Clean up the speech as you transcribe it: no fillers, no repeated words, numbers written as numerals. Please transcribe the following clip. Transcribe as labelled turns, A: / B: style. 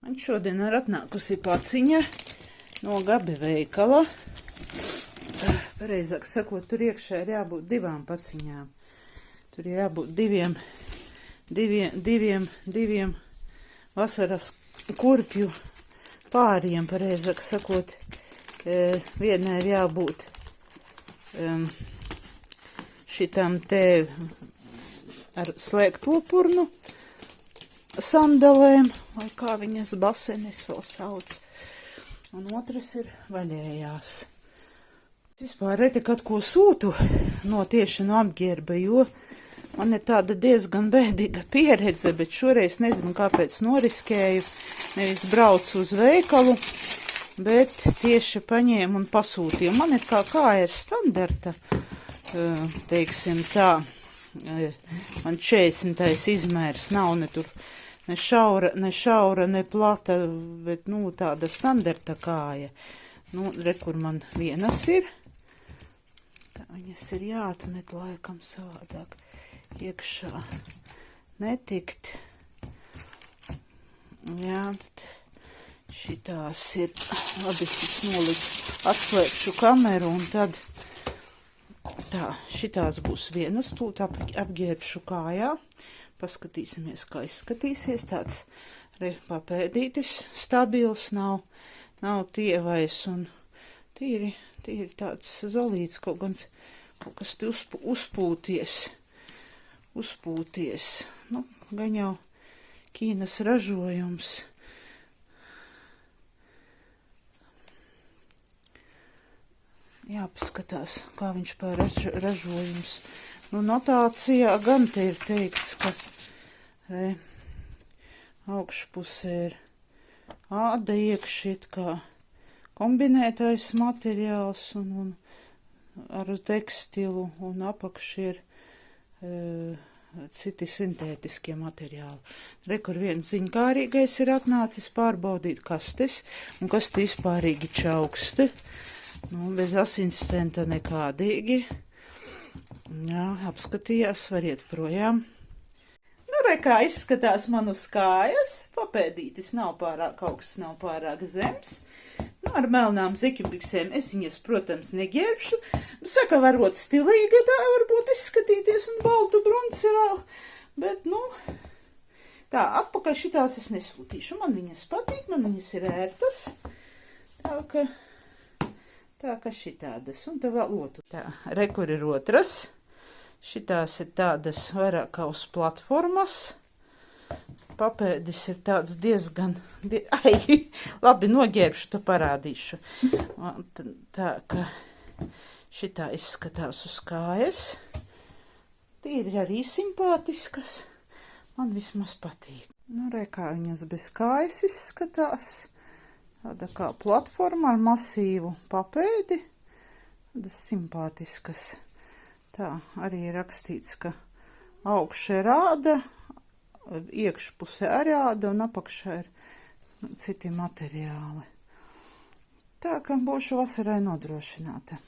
A: Man šodien ir atnākusi paciņa no Gabi veikala. Pareizāk sakot, tur iekšā ir jābūt divām paciņām. Tur ir jābūt diviem vasaras kurpju pāriem, pareizāk sakot. Vienai ir jābūt šitam te ar slēgto purnu sandalēm, vai kā viņas basenes vēl sauc, un otras ir vaļējās. Vispār reti kaut ko sūtu tieši no apģērba, jo man ir tāda diezgan bēdīga pieredze, bet šoreiz nezinu, kāpēc noriskēju, nevis braucu uz veikalu, bet tieši paņēmu un pasūtīju. Man ir kā ir standarta, teiksim tā, man 40. izmērs nav ne tur ne šaura, ne plata, bet, tāda standarta kāja. Re, kur man vienas ir. Tā viņas ir jāatmet laikam savādāk iekšā netikt. Jā, šitās ir, labi, es atslēgšu kameru un tad tā, šitās būs vienas, tūt apģērbšu kājā. Paskatīsimies, kā izskatīsies. Tāds papēdītis stabils, nav tievais un tīri tāds zolīts, kaut kas te uzpūties. Gan jau Ķīnas ražojums. Jāpaskatās, kā viņš pār ražojums. Notācijā gan te ir teikts, ka augšpusē ir āda iekšīt kā kombinētais materiāls un ar tekstilu, un apakš ir citi sintētiskie materiāli. Re, kur viens ziņkārīgais ir atnācis pārbaudīt kastes, un kaste vispārīgi čauksti. Bez asistenta nekādīgi. Jā, apskatījās, var iet projām. Re, kā izskatās man uz kājas. Papēdītis nav pārāk augsts, nav pārāk zems. Ar melnām ziķubiksēm es viņas, protams, neģērbšu. Saka, varot stilīga tā varbūt izskatīties un baltu brunci vēl. Bet, tā, atpakaļ šitās es nesūtīšu. Man viņas patīk, man viņas ir ērtas. Tā ka šitādas. Un te vēl otru. Tā, re, kur ir otras. Šitās ir tādas vairāk kā uz platformas. Papēdis ir tāds diezgan... labi, noģērbšu, to parādīšu. Tā, ka šitā izskatās uz kājas. Tīri arī simpātiskas. Man vismaz patīk. Re, kā viņas bez kājas izskatās. Tāda kā platforma ar masīvu papēdi. Tādas simpātiskas. Tā, arī ir rakstīts, ka augšā ir āda, iekšpusē arī āda un apakšā ir citi materiāli. Tā, ka būšu vasarai nodrošināta.